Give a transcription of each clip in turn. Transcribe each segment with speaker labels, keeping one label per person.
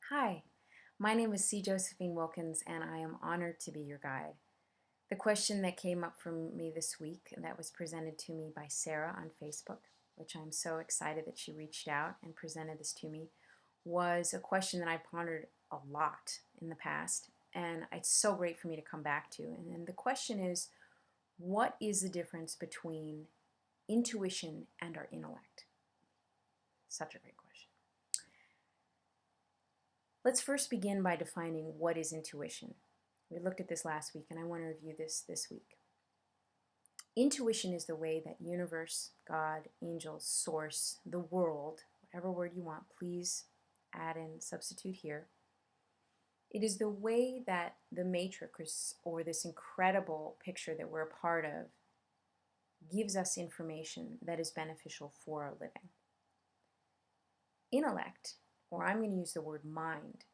Speaker 1: Hi, my name is C. Josephine Wilkins, and I am honored to be your guide. The question that came up for me this week that was presented to me by Sarah on Facebook, which I'm so excited that she reached out and presented this to me, was a question that I pondered a lot in the past, and it's so great for me to come back to. And the question is, what is the difference between intuition and our intellect? Such a great question. Let's first begin by defining what is intuition. We looked at this last week, and I want to review this week. Intuition is the way that universe, God, angels, source, the world, whatever word you want, please add and substitute here. It is the way that the matrix, or this incredible picture that we're a part of, gives us information that is beneficial for our living. Intellect, or I'm going to use the word mind,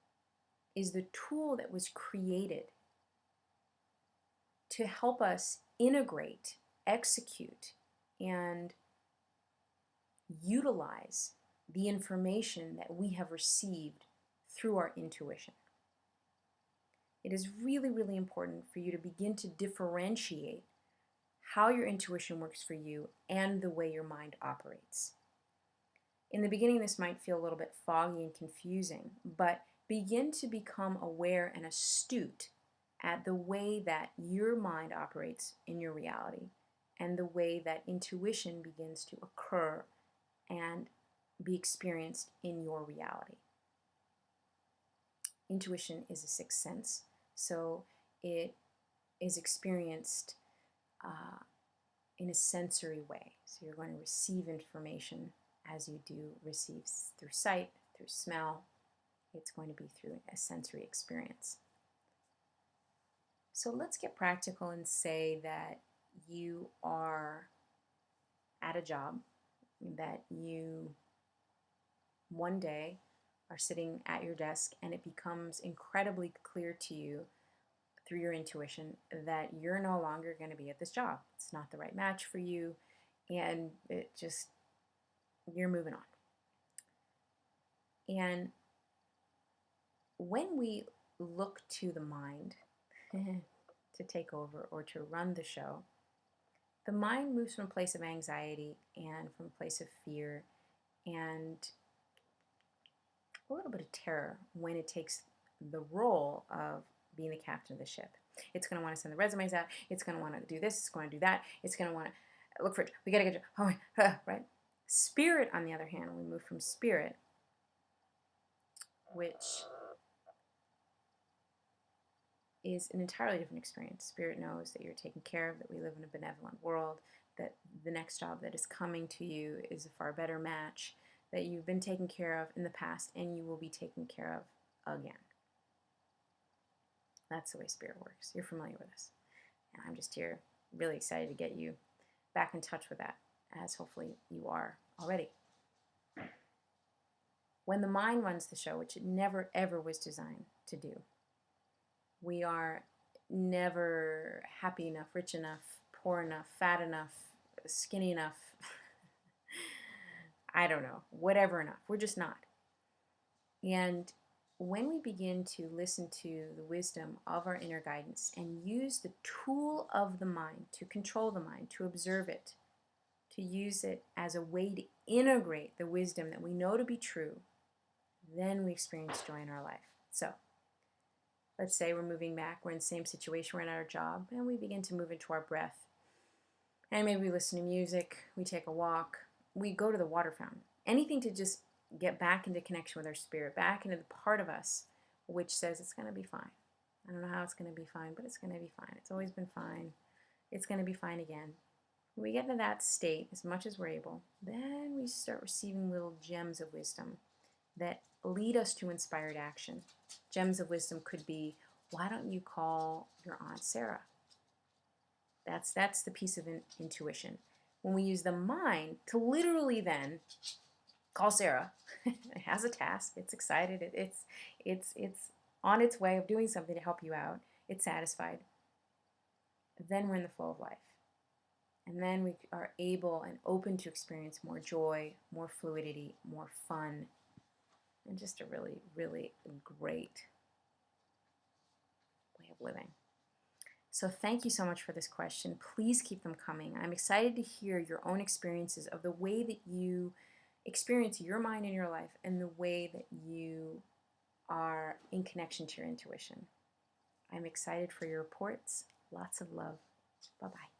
Speaker 1: is the tool that was created to help us integrate, execute, and utilize the information that we have received through our intuition. It is really, really important for you to begin to differentiate how your intuition works for you and the way your mind operates. In the beginning, this might feel a little bit foggy and confusing, but begin to become aware and astute at the way that your mind operates in your reality and the way that intuition begins to occur and be experienced in your reality. Intuition is a sixth sense, so it is experienced in a sensory way. So you're going to receive information as you do receive through sight, through smell. It's going to be through a sensory experience. So let's get practical and say that you are at a job, that you one day are sitting at your desk and it becomes incredibly clear to you through your intuition that you're no longer going to be at this job. It's not the right match for you, and you're moving on. And when we look to the mind to take over or to run the show, the mind moves from a place of anxiety and from a place of fear and a little bit of terror when it takes the role of being the captain of the ship. It's going to want to send the resumes out. It's going to want to do this. It's going to do that. It's going to want to look for it. We got to get right? Spirit, on the other hand, we move from spirit, which is an entirely different experience. Spirit knows that you're taken care of, that we live in a benevolent world, that the next job that is coming to you is a far better match, that you've been taken care of in the past and you will be taken care of again. That's the way spirit works. You're familiar with this. And I'm just here really excited to get you back in touch with that, as hopefully you are already. When the mind runs the show, which it never ever was designed to do, we are never happy enough, rich enough, poor enough, fat enough, skinny enough, I don't know, whatever enough. We're just not. And when we begin to listen to the wisdom of our inner guidance and use the tool of the mind to control the mind, to observe it, to use it as a way to integrate the wisdom that we know to be true, then we experience joy in our life. So, let's say we're moving back, we're in the same situation, we're in our job, and we begin to move into our breath. And maybe we listen to music, we take a walk, we go to the water fountain. Anything to just get back into connection with our spirit, back into the part of us which says it's going to be fine. I don't know how it's going to be fine, but it's going to be fine. It's always been fine. It's going to be fine again. When we get into that state, as much as we're able, then we start receiving little gems of wisdom that lead us to inspired action. Gems of wisdom could be, why don't you call your Aunt Sarah? That's the piece of intuition. When we use the mind to literally then call Sarah, it has a task, it's excited, it's on its way of doing something to help you out, it's satisfied, then we're in the flow of life. And then we are able and open to experience more joy, more fluidity, more fun, and just a really, really great way of living. So thank you so much for this question. Please keep them coming. I'm excited to hear your own experiences of the way that you experience your mind in your life and the way that you are in connection to your intuition. I'm excited for your reports. Lots of love. Bye-bye.